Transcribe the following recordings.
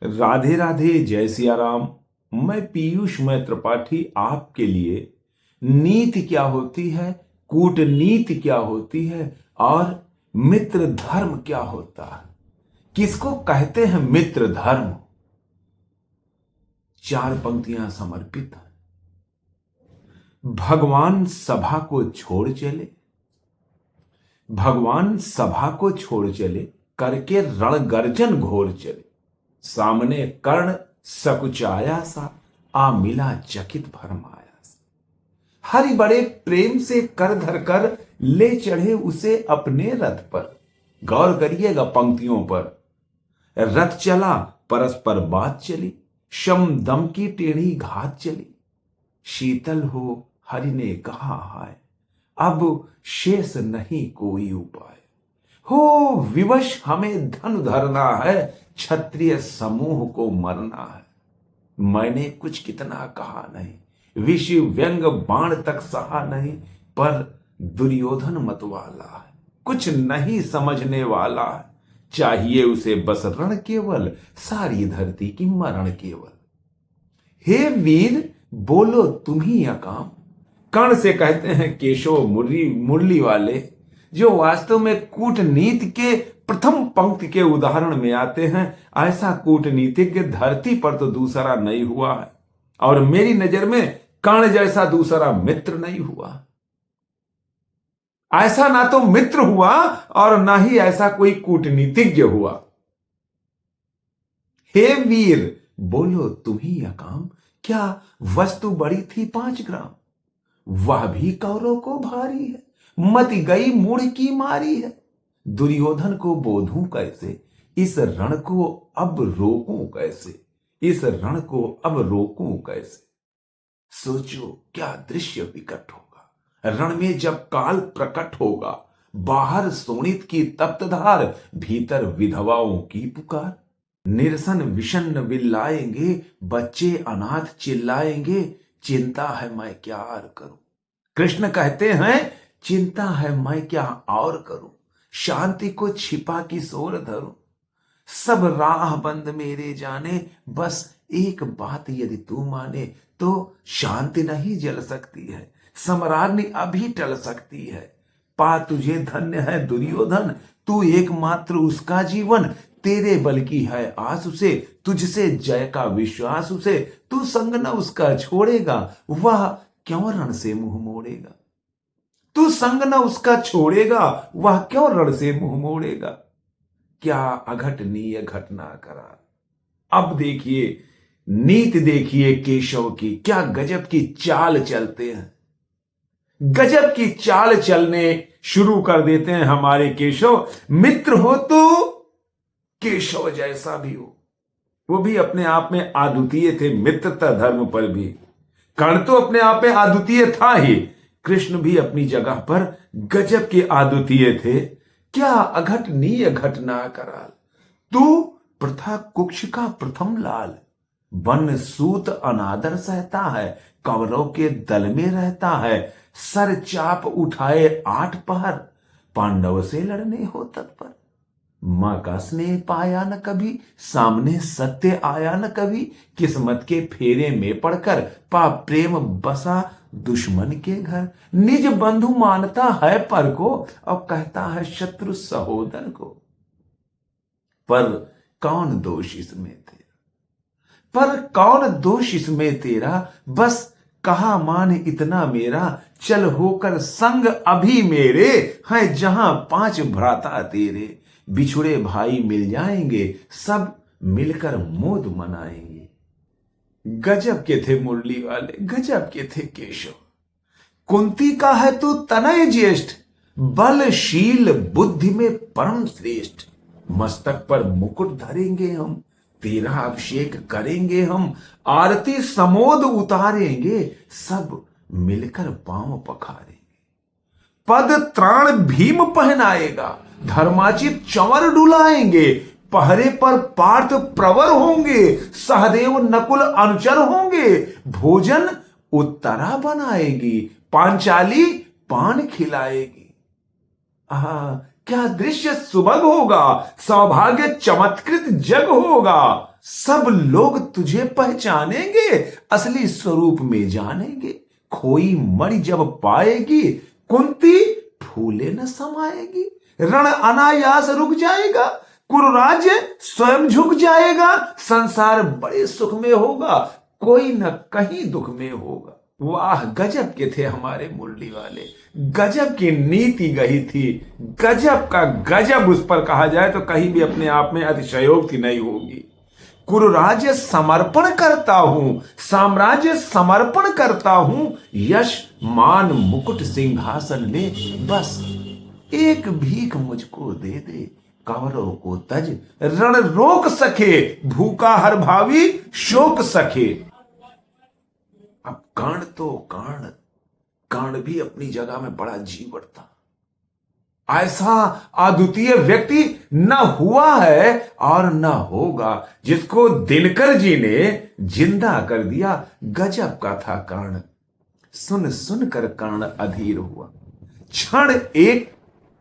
राधे राधे, जय सिया राम। मैं पीयूष मैं त्रिपाठी आपके लिए नीति क्या होती है, कूटनीति क्या होती है और मित्र धर्म क्या होता है, किसको कहते हैं मित्र धर्म। चार पंक्तियां समर्पित हैं। भगवान सभा को छोड़ चले, भगवान सभा को छोड़ चले, करके रण गर्जन घोर चले। सामने कर्ण सकुचाया सा, आ मिला चकित भरमाया सा। हरि बड़े प्रेम से कर धर कर ले चढ़े उसे अपने रथ पर। गौर करिएगा पंक्तियों पर। रथ चला परस्पर बात चली, शम दम की टेढ़ी घात चली। शीतल हो हरि ने कहा हाय, अब शेष नहीं कोई उपाय। हो विवश हमें धन धरना है, क्षत्रिय समूह को मरना है। मैंने कुछ कितना कहा नहीं, विष व्यंग बाण तक सहा नहीं। पर दुर्योधन मतवाला है, कुछ नहीं समझने वाला है। चाहिए उसे बस रण केवल, सारी धरती की मरण केवल। हे वीर बोलो तुम ही अकाम। कर्ण से कहते हैं केशव मुरली वाले, जो वास्तव में कूटनीति के प्रथम पंक्ति के उदाहरण में आते हैं। ऐसा कूटनीतिज्ञ धरती पर तो दूसरा नहीं हुआ है, और मेरी नजर में कर्ण जैसा दूसरा मित्र नहीं हुआ। ऐसा ना तो मित्र हुआ और ना ही ऐसा कोई कूटनीतिज्ञ हुआ। हे वीर बोलो तुम ही अकाम, क्या वस्तु बड़ी थी 5 ग्राम, वह भी कौरव को भारी है। मति गई मूढ़ की मारी है, दुर्योधन को बोधूं कैसे, इस रण को अब रोकूं कैसे, इस रण को अब रोकूं कैसे। सोचो क्या दृश्य विकट होगा, रण में जब काल प्रकट होगा। बाहर सोनित की तप्तधार, भीतर विधवाओं की पुकार। निरसन विषन्न विल्लाएंगे, बच्चे अनाथ चिल्लाएंगे। चिंता है मैं क्या और करूं। कृष्ण कहते हैं चिंता है मैं क्या और करूं, शांति को छिपा की सोर धरूं। सब राह बंद मेरे जाने, बस एक बात यदि तू माने। तो शांति नहीं जल सकती है, सम्राज्ञी अभी टल सकती है। पा तुझे धन्य है दुर्योधन, तू एकमात्र उसका जीवन। तेरे बल की है आस उसे, तुझसे जय का विश्वास उसे। तू संग न उसका छोड़ेगा, वह क्यों रण से मुंह मोड़ेगा। तू संग न उसका छोड़ेगा, वह क्यों रण से मुंह मोड़ेगा। क्या अघटनीय घटना करा। अब देखिए नीति, देखिए केशव की, क्या गजब की चाल चलते हैं। गजब की चाल चलने शुरू कर देते हैं हमारे केशव। मित्र हो तो केशव जैसा भी हो, वो भी अपने आप में अद्वितीय थे। मित्रता धर्म पर भी कर्ण तो अपने आप में अद्वितीय था ही, कृष्ण भी अपनी जगह पर गजब के अद्वितीय थे। क्या अघटनीय घटना कराल, तू प्रथा कुक्ष का प्रथम लाल। वन सूत अनादर सहता है, कौरव के दल में रहता है। सर चाप उठाए 8 पहर, पांडव से लड़ने हो तत्पर। मां का स्नेह पाया न कभी, सामने सत्य आया न कभी। किस्मत के फेरे में पड़कर पा प्रेम बसा दुश्मन के घर। निज बंधु मानता है पर को, और कहता है शत्रु सहोदर को। पर कौन दोष इसमें तेरा, पर कौन दोष इसमें तेरा। बस कहा मान इतना मेरा, चल होकर संग अभी मेरे। हैं जहां 5 भ्राता तेरे, बिछुड़े भाई मिल जाएंगे, सब मिलकर मोद मनाएंगे। गजब के थे मुरली वाले, गजब के थे केशव। कुंती का है तू तनय ज्येष्ठ, बलशील बुद्धि में परम श्रेष्ठ। मस्तक पर मुकुट धरेंगे हम, तेरा अभिषेक करेंगे हम। आरती समोद उतारेंगे, सब मिलकर पांव पखारेंगे। पद त्राण भीम पहनाएगा, धर्माचित चंवर डुलाएंगे। पहरे पर पार्थ प्रवर होंगे, सहदेव नकुल अनुचर होंगे। भोजन उत्तरा बनाएगी, पांचाली पान खिलाएगी। क्या दृश्य सुभग होगा, सौभाग्य चमत्कृत जग होगा। सब लोग तुझे पहचानेंगे, असली स्वरूप में जानेंगे। खोई मणि जब पाएगी, कुंती फूले न समाएगी। रण अनायास रुक जाएगा, कुरुराज्य स्वयं झुक जाएगा। संसार बड़े सुख में होगा, कोई न कहीं दुख में होगा। वाह गजब के थे हमारे मुरली वाले, गजब की नीति गही थी, गजब का गजब उस पर कहा जाए तो कहीं भी अपने आप में अतिशयोक्ति नहीं होगी। कुरुराज्य समर्पण करता हूं, साम्राज्य समर्पण करता हूं। यश मान मुकुट सिंहासन ले, बस एक भीख मुझको दे दे। कौरव को तज रण रोक सके, भूखा हर भावी शोक सके। अब कर्ण तो कर्ण भी अपनी जगह में बड़ा जीवट था। ऐसा अद्वितीय व्यक्ति न हुआ है और न होगा, जिसको दिनकर जी ने जिंदा कर दिया। गजब का था कर्ण। सुन सुन कर कर्ण अधीर हुआ, क्षण एक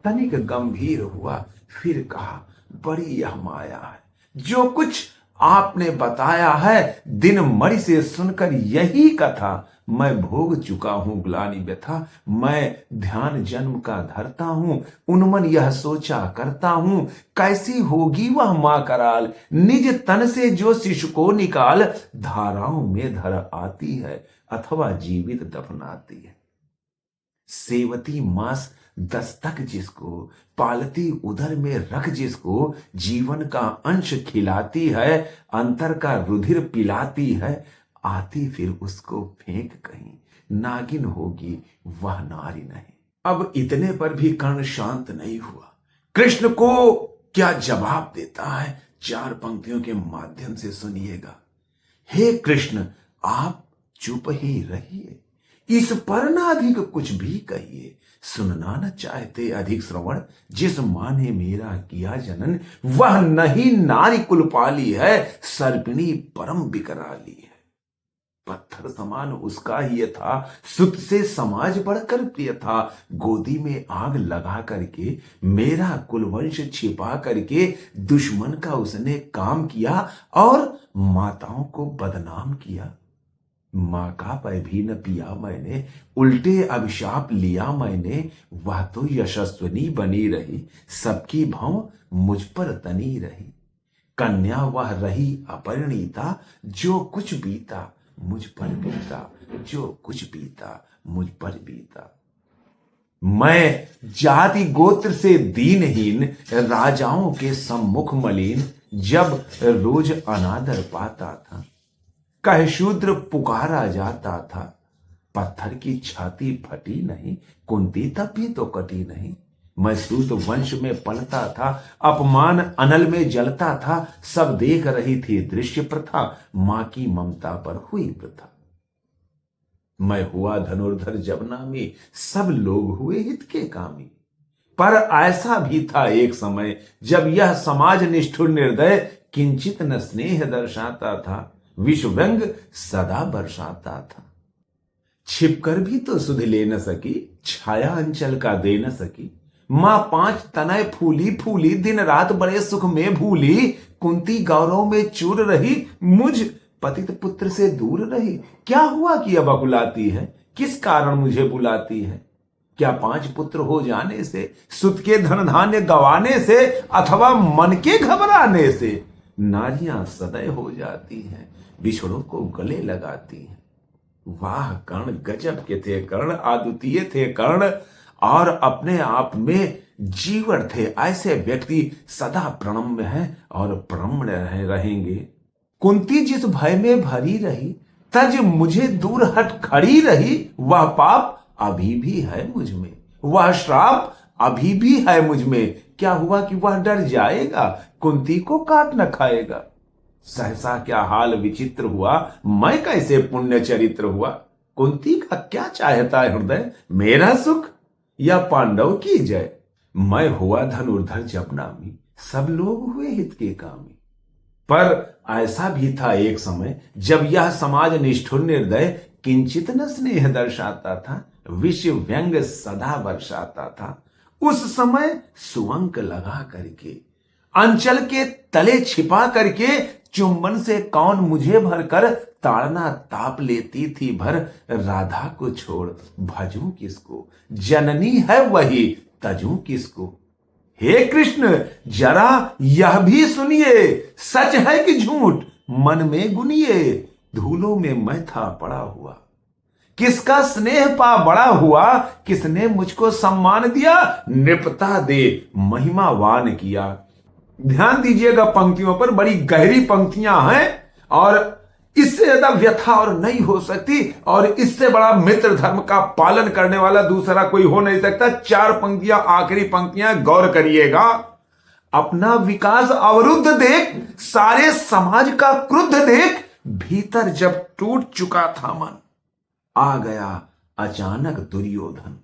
तनिक गंभीर हुआ। फिर कहा, बड़ी यह माया है, जो कुछ आपने बताया है दिन मणि से सुनकर यही कथा। मैं भोग चुका हूं ग्लानि व्यथा, मैं ध्यान जन्म का धरता हूं। उन्मन यह सोचा करता हूं, कैसी होगी वह मां कराल। निज तन से जो शिशु को निकाल, धाराओं में धर आती है अथवा जीवित दफनाती है। सेवती मांस दस्तक जिसको, पालती उदर में रख जिसको, जीवन का अंश खिलाती है, अंतर का रुधिर पिलाती है। आती फिर उसको फेंक कहीं, नागिन होगी वह नारी नहीं। अब इतने पर भी कर्ण शांत नहीं हुआ। कृष्ण को क्या जवाब देता है, 4 पंक्तियों के माध्यम से सुनिएगा। हे कृष्ण, आप चुप ही रहिए, इस पर न अधिक कुछ भी कहिए। सुनना न चाहते अधिक श्रवण, जिस मां ने मेरा किया जनन, वह नहीं नारी कुल पाली है, सर्पिणी परम विकराली है। पत्थर समान उसका ही था, सुत से समाज बढ़कर प्रिय था। गोदी में आग लगा करके, मेरा कुलवंश छिपा करके, दुश्मन का उसने काम किया और माताओं को बदनाम किया। मां का पै भी न पिया मैंने, उल्टे अभिशाप लिया मैंने। वह तो यशस्विनी बनी रही, सबकी भौं मुझ पर तनी रही। कन्या वह रही अपरिणीता, जो कुछ बीता मुझ पर बीता, जो कुछ बीता मुझ पर बीता। मैं जाति गोत्र से दीनहीन, राजाओं के सम्मुख मलिन, जब रोज अनादर पाता था, कह शूद्र पुकारा जाता था। पत्थर की छाती फटी नहीं, कुंती तब भी तो कटी नहीं। मैं सूत वंश में पलता था, अपमान अनल में जलता था। सब देख रही थी दृश्य प्रथा, मां की ममता पर हुई वृथा। मैं हुआ धनुर्धर जब नामी, सब लोग हुए हित के कामी। पर ऐसा भी था एक समय, जब यह समाज निष्ठुर निर्दय, किंचित न स्नेह दर्शाता था, विश्व व्यंग सदा बरसाता था। छिपकर भी तो सुध ले न सकी, छाया अंचल का दे न सकी। मां 5 तनय फूली फूली, दिन रात बड़े सुख में भूली। कुंती गौरव में चूर रही, मुझ पतित पुत्र से दूर रही। क्या हुआ कि अब अकुलाती है, किस कारण मुझे बुलाती है। क्या 5 पुत्र हो जाने से, सुत के धन धान्य गवाने से, अथवा मन के घबराने से नारियां सदै हो जाती हैं, बिछड़ों को गले लगाती हैं। वाह कर्ण, गजब के थे कर्ण, अद्वितीय थे कर्ण और अपने आप में जीवन थे। ऐसे व्यक्ति सदा प्रणम्य हैं और प्रणम्य रहेंगे। कुंती जिस भय में भरी रही, तज मुझे दूर हट खड़ी रही। वह पाप अभी भी है मुझ में, वह श्राप अभी भी है मुझ में। क्या हुआ कि वह डर जाएगा, कुंती को काट न खाएगा। सहसा क्या हाल विचित्र हुआ, मैं कैसे पुण्य चरित्र हुआ। कुंती का क्या चाहता है हृदय, मेरा सुख या पांडव की जय। मैं हुआ धनुर्धर जब नामी, सब लोग हुए हित के कामी। पर ऐसा भी था एक समय, जब यह समाज निष्ठुर निर्दय, किंचित न स्नेह दर्शाता था, विश्व व्यंग सदा बरसाता था। उस समय सुअंक लगा करके अंचल के तले छिपा करके चुंबन से कौन मुझे भरकर ताड़ना ताप लेती थी भर। राधा को छोड़ भजूं किसको, जननी है वही तजूं किसको। हे कृष्ण जरा यह भी सुनिए, सच है कि झूठ मन में गुनिए। धूलों में मैं था पड़ा हुआ, किसका स्नेह पा बड़ा हुआ। किसने मुझको सम्मान दिया, नृपता दे महिमावान किया। ध्यान दीजिएगा पंक्तियों पर, बड़ी गहरी पंक्तियां हैं और इससे ज्यादा व्यथा और नहीं हो सकती और इससे बड़ा मित्र धर्म का पालन करने वाला दूसरा कोई हो नहीं सकता। 4 पंक्तियां, आखिरी पंक्तियां गौर करिएगा। अपना विकास अवरुद्ध देख, सारे समाज का क्रुद्ध देख, भीतर जब टूट चुका था मन, आ गया अचानक दुर्योधन।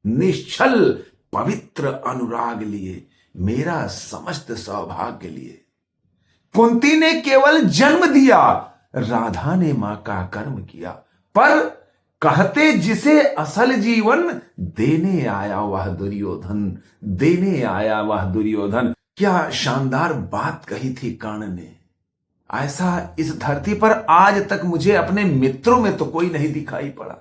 निश्चल पवित्र अनुराग लिए, मेरा समस्त सौभाग्य लिए। कुंती ने केवल जन्म दिया, राधा ने मां का कर्म किया। पर कहते जिसे असल जीवन, देने आया वह दुर्योधन, देने आया वह दुर्योधन। क्या शानदार बात कही थी कर्ण ने। ऐसा इस धरती पर आज तक मुझे अपने मित्रों में तो कोई नहीं दिखाई पड़ा,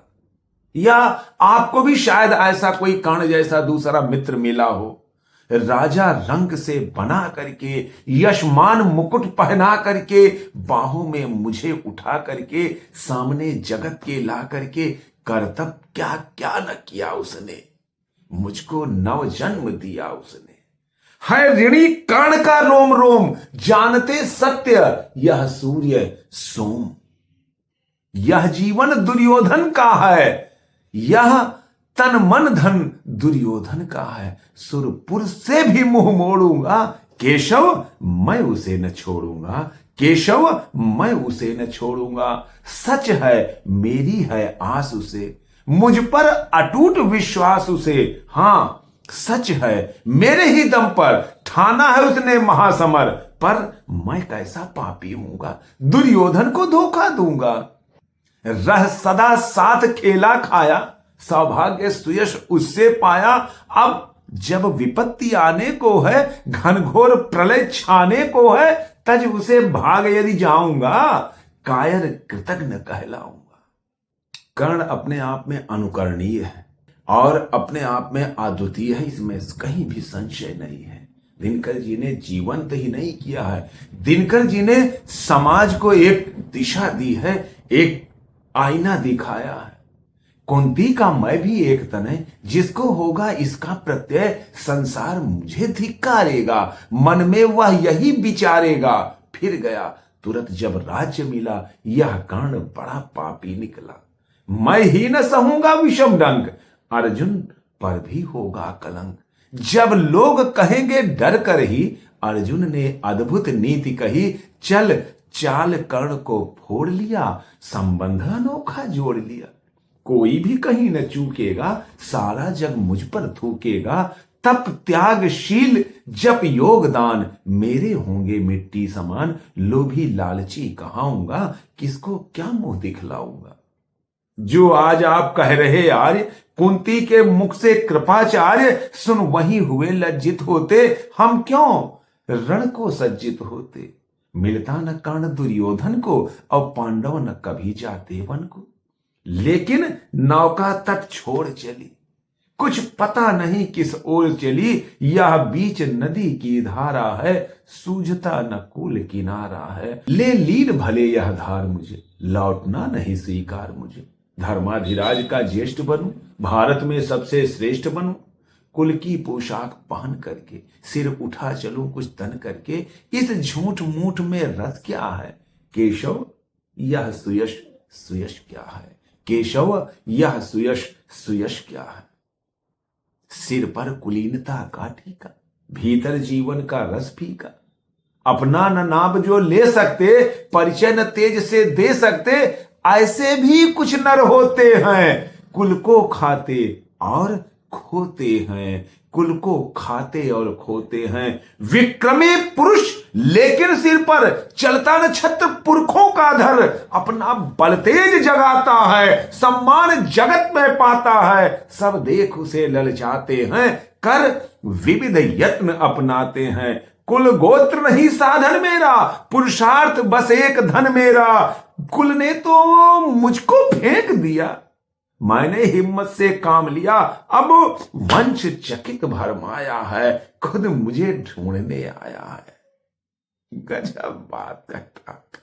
या आपको भी शायद ऐसा कोई कर्ण जैसा दूसरा मित्र मिला हो। राजा रंग से बना करके, यशमान मुकुट पहना करके, बाहों में मुझे उठा करके, सामने जगत के ला करके, करतब क्या क्या न किया उसने, मुझको नव जन्म दिया उसने। है ऋणी कर्ण का रोम रोम, जानते सत्य यह सूर्य सोम। यह जीवन दुर्योधन का है, यह तन मन धन दुर्योधन का है। सुरपुर से भी मुंह मोड़ूंगा, केशव मैं उसे न छोड़ूंगा, केशव मैं उसे न छोड़ूंगा। सच है मेरी है आस उसे, मुझ पर अटूट विश्वास उसे। हां सच है मेरे ही दम पर, ठाना है उसने महासमर। पर मैं कैसा पापी हूंगा, दुर्योधन को धोखा दूंगा। रह सदा साथ खेला खाया, सौभाग्य सुयश उससे पाया। अब जब विपत्ति आने को है, घनघोर प्रलय छाने को है, तज उसे भाग यदि जाऊंगा, कायर कृतज्ञ कहलाऊंगा। कर्ण अपने आप में अनुकरणीय है और अपने आप में अद्वितीय है, इसमें कहीं भी संशय नहीं है। दिनकर जी ने जीवंत ही नहीं किया है, दिनकर जी ने समाज को एक दिशा दी है, एक आईना दिखाया है। कुंती का मैं भी एक तन है, जिसको होगा इसका प्रत्यय, संसार मुझे धिक्कारेगा, मन में वह यही विचारेगा। फिर गया तुरंत जब राज्य मिला, यह कर्ण बड़ा पापी निकला। मैं ही न सहूंगा विषम डंक, अर्जुन पर भी होगा कलंक। जब लोग कहेंगे डर कर ही, अर्जुन ने अद्भुत नीति कही। चल चाल कर्ण को फोड़ लिया, संबंध अनोखा जोड़ लिया। कोई भी कहीं न चूकेगा, सारा जग मुझ पर थूकेगा। तप त्यागशील जप योगदान, मेरे होंगे मिट्टी समान। लोभी लालची कहाऊंगा, किसको क्या मुंह दिखलाऊंगा। जो आज आप कह रहे आर्य, कुंती के मुख से कृपाचार्य, सुन वही हुए लज्जित होते। हम क्यों रण को सज्जित होते। मिलता न कर्ण दुर्योधन को, और पांडव न कभी जाते वन को। लेकिन नौका तट छोड़ चली, कुछ पता नहीं किस ओर चली। यह बीच नदी की धारा है, सूझता न कूल किनारा है। ले लीन भले यह धार मुझे, लौटना नहीं स्वीकार मुझे। धर्माधिराज का ज्येष्ठ बनूं, भारत में सबसे श्रेष्ठ बनूं। कुल की पोशाक पहन करके, सिर उठा चलूं कुछ तन करके। इस झूठ मूठ में रस क्या है, केशव यह सुयश सुयश क्या है। केशव यह सुयश सुयश क्या है। सिर पर कुलीनता का टीका, भीतर जीवन का रस फीका। अपना न नाम जो ले सकते, परिचय न तेज से दे सकते। ऐसे भी कुछ नर होते हैं, कुल को खाते और खोते हैं। कुल को खाते और खोते हैं। विक्रमी पुरुष लेकिन सिर पर चलता न छत्र पुरखों का धर। अपना बल तेज जगाता है, सम्मान जगत में पाता है। सब देख उसे ललचाते हैं, कर विविध यत्न अपनाते हैं। कुल गोत्र नहीं साधन मेरा, पुरुषार्थ बस एक धन मेरा। कुल ने तो मुझको फेंक दिया, मैंने हिम्मत से काम लिया। अब वंश चकित भरमाया है, खुद मुझे ढूंढने आया है। गजब बात कहता है,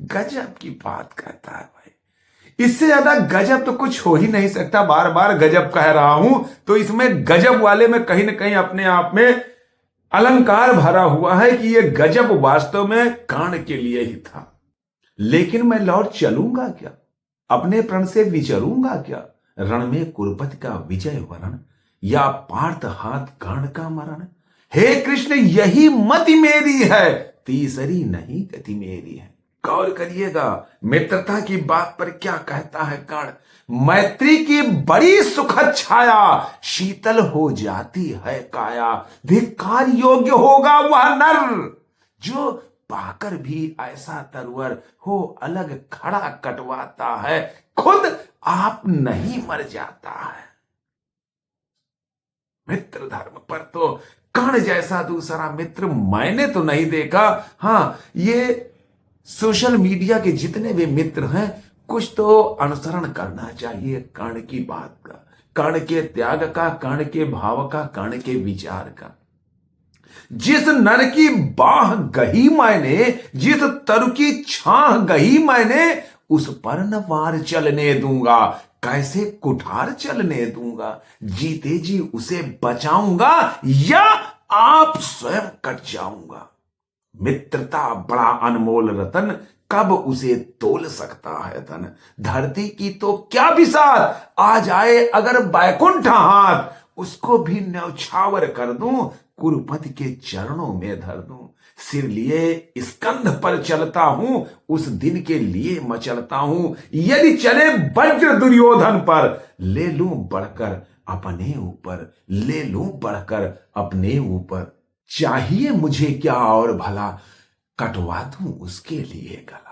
गजब की बात कहता है भाई। इससे ज्यादा गजब तो कुछ हो ही नहीं सकता। बार बार गजब कह रहा हूं तो इसमें गजब वाले में कहीं ना कहीं अपने आप में अलंकार भरा हुआ है कि यह गजब वास्तव में कर्ण के लिए ही था। लेकिन मैं लौट चलूंगा क्या, अपने प्रण से विचरूंगा क्या? रण में कुरुपति का विजय वरण, या पार्थ हाथ कर्ण का मरण। हे कृष्ण यही मति मेरी है, तीसरी नहीं गति मेरी है। गौर करिएगा मित्रता की बात पर क्या कहता है कर्ण। मैत्री की बड़ी सुखद छाया, शीतल हो जाती है काया। धिक्कार योग्य होगा वह नर, जो पाकर भी ऐसा तरवर हो अलग खड़ा कटवाता है। खुद आप नहीं मर जाता है। मित्र धर्म पर तो कर्ण जैसा दूसरा मित्र मैंने तो नहीं देखा। हां, ये सोशल मीडिया के जितने भी मित्र हैं कुछ तो अनुसरण करना चाहिए कर्ण की बात का, कर्ण के त्याग का, कर्ण के भाव का, कर्ण के विचार का। जिस नर की बाह गही मैंने, जिस तरु की छाह गही मैंने, उस पर न वार चलने दूंगा, कैसे कुठार चलने दूंगा। जीते जी उसे बचाऊंगा या आप स्वयं कट जाऊंगा। मित्रता बड़ा अनमोल रतन, कब उसे तोल सकता है धन। धरती की तो क्या बिसात, आ जाए अगर बैकुंठ हाथ, उसको भी न्यौछावर कर दूं, कुरुपति के चरणों में धर दूं। सिर लिए स्कंध पर चलता हूं, उस दिन के लिए मचलता हूं। यदि चले वज्र दुर्योधन पर, ले लूं बढ़कर अपने ऊपर, ले लूं बढ़कर अपने ऊपर। चाहिए मुझे क्या और भला, कटवा दूं उसके लिए गला।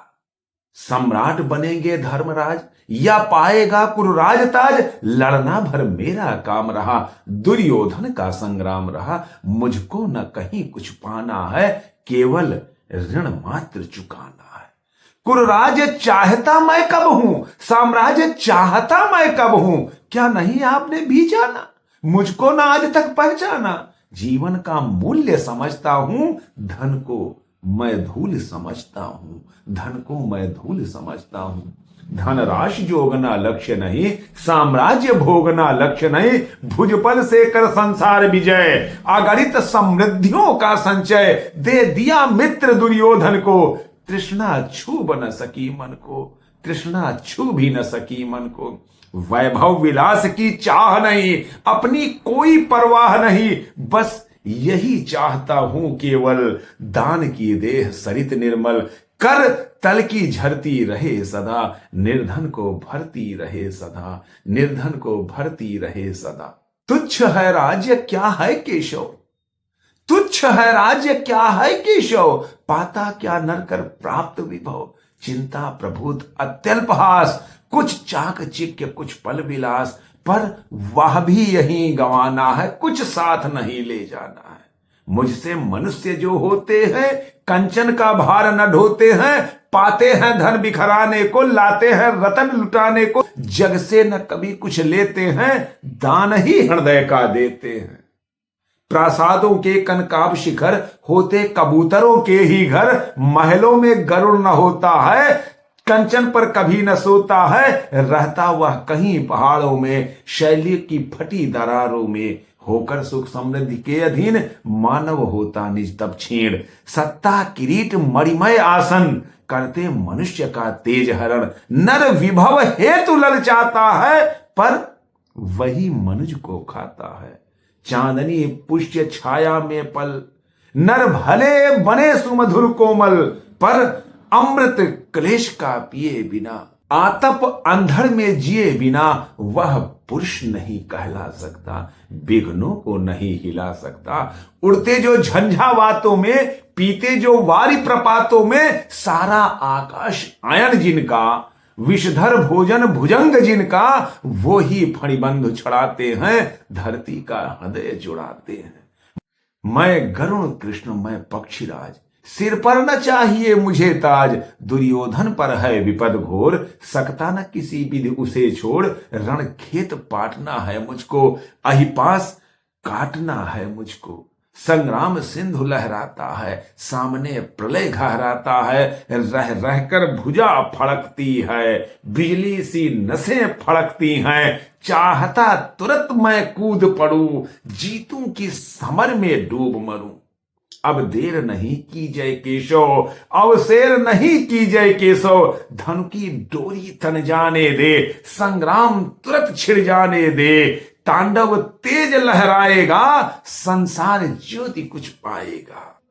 सम्राट बनेंगे धर्मराज, या पाएगा कुरुराज ताज। लड़ना भर मेरा काम रहा, दुर्योधन का संग्राम रहा। मुझको न कहीं कुछ पाना है, केवल ऋण मात्र चुकाना है। कुरुराज चाहता मैं कब हूं, साम्राज्य चाहता मैं कब हूं। क्या नहीं आपने भी जाना, मुझको ना आज तक पहचाना। जीवन का मूल्य समझता हूं, धन को मैं धूल समझता हूं, धन को मैं धूल समझता हूं। धन राशि जोगना लक्ष्य नहीं, साम्राज्य भोगना लक्ष्य नहीं। भुजबल से कर संसार विजय, अगणित समृद्धियों का संचय। दे दिया मित्र दुर्योधन को, तृष्णा छू न सकी मन को, तृष्णा छू भी न सकी मन को। वैभव विलास की चाह नहीं, अपनी कोई परवाह नहीं। बस यही चाहता हूं केवल, दान की देह सरित निर्मल। कर तल की झरती रहे सदा, निर्धन को भरती रहे सदा, निर्धन को भरती रहे सदा। तुच्छ है राज्य क्या है केशव, तुच्छ है राज्य क्या है केशव। पाता क्या नर कर प्राप्त विभव। चिंता प्रभुत अत्यल्पहास, कुछ चाक चिक्य कुछ पल विलास। पर वह भी यहीं गंवाना है, कुछ साथ नहीं ले जाना है। मुझसे मनुष्य जो होते हैं, कंचन का भार न ढोते हैं। पाते हैं धन बिखराने को, लाते हैं रतन लुटाने को। जग से न कभी कुछ लेते हैं, दान ही हृदय का देते हैं। प्रासादों के कनकाब शिखर, होते कबूतरों के ही घर। महलों में गरुड़ न होता है, कंचन पर कभी न सोता है। रहता वह कहीं पहाड़ों में, शैली की फटी दरारों में। होकर सुख समृद्धि के अधीन, मानव होता निज तब छीण। सत्ता किरीट मणिमय आसन, करते मनुष्य का तेज हरण। नर विभव हेतु ललचाता है, पर वही मनुज को खाता है। चांदनी पुष्य छाया में पल, नर भले बने सुमधुर कोमल। पर अमृत क्लेश का पिए बिना, आतप अंधड़ में जिए बिना वह पुरुष नहीं कहला सकता, विघ्नों को नहीं हिला सकता। उड़ते जो झंझावातों में, पीते जो वारी प्रपातों में, सारा आकाश आयन जिनका, विषधर भोजन भुजंग जिनका, वो ही फणिबंध छड़ाते हैं, धरती का हृदय जुड़ाते हैं। मैं गरुण कृष्ण मैं पक्षीराज, सिर पर न चाहिए मुझे ताज, दुर्योधन पर है विपद घोर, सकता न किसी विधि उसे छोड़, रण खेत पाटना है मुझको, अहिपास काटना है मुझको। संग्राम सिंधु लहराता है, सामने प्रलय घहराता है, रह रहकर भुजा फड़कती है, बिजली सी नसें फड़कती हैं, चाहता तुरंत मैं कूद पड़ूं, जीतूं कि समर में डूब मरूं। अब देर नहीं की जय केशव, अब शेर नहीं की जय केशव, धन की डोरी तन जाने दे, संग्राम तुरंत छिड़ जाने दे, तांडव तेज लहराएगा, संसार ज्योति कुछ पाएगा।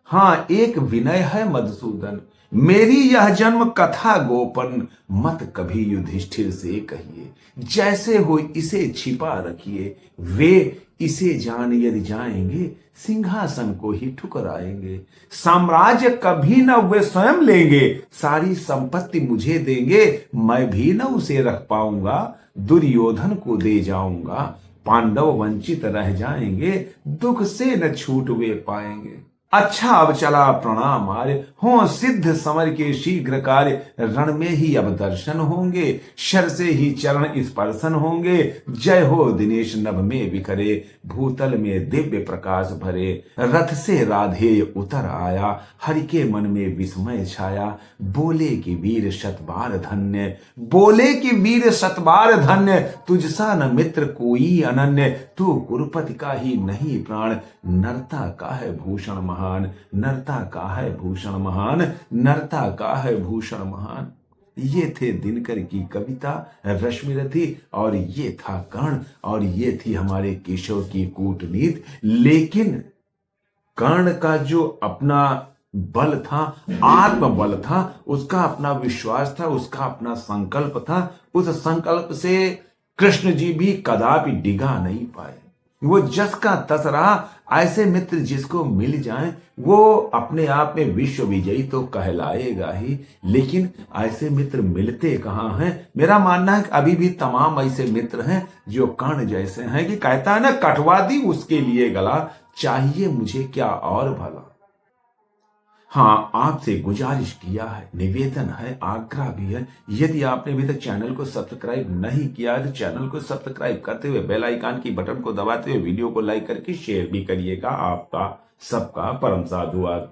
हां, एक विनय है मधुसूदन, मेरी यह जन्म कथा गोपन, मत कभी युधिष्ठिर से कहिए, जैसे हो इसे छिपा रखिए, वे इसे जान यदि जाएंगे, सिंहासन को ही ठुकराएंगे। साम्राज्य कभी न वे स्वयं लेंगे, सारी संपत्ति मुझे देंगे, मैं भी न उसे रख पाऊंगा, दुर्योधन को दे जाऊंगा, पांडव वंचित रह जाएंगे, दुख से न छूट वे पाएंगे। अच्छा अब चला प्रणाम आर्य, हो सिद्ध समर के शीघ्र कार्य, रण में ही अब दर्शन होंगे, शर से ही चरण स्पर्शन होंगे, जय हो दिनेश नभ में बिखरे, भूतल में दिव्य प्रकाश भरे, रथ से राधेय उतर आया, हरि के मन में विस्मय छाया, बोले कि वीर शतबार धन्य, बोले कि वीर शतबार धन्य, तुझसा न मित्र कोई अनन्य, तू कुरुपति का ही नहीं प्राण, नरता का है भूषण महान, नरता का है भूषण महान, नरता का है भूषण महान। ये थे दिनकर की कविता रश्मिरथी, और ये था कर्ण, और ये थी हमारे केशव की कूटनीति। लेकिन कर्ण का जो अपना बल था, आत्मबल था, उसका अपना विश्वास था, उसका अपना संकल्प था, उस संकल्प से कृष्ण जी भी कदापि डिगा नहीं पाए। वो जस का तस रहा। ऐसे मित्र जिसको मिल जाए वो अपने आप में विश्व विजयी तो कहलाएगा ही, लेकिन ऐसे मित्र मिलते कहाँ हैं? मेरा मानना है कि अभी भी तमाम ऐसे मित्र हैं जो कर्ण जैसे हैं कि कहता है ना, कटवा दी उसके लिए गला, चाहिए मुझे क्या और भला। हाँ, आपसे गुजारिश किया है, निवेदन है, आग्रह भी है, यदि आपने अभी तक चैनल को सब्सक्राइब नहीं किया है तो चैनल को सब्सक्राइब करते हुए बेल आइकन की बटन को दबाते हुए वीडियो को लाइक करके शेयर भी करिएगा। आपका सबका परम साधुवाद।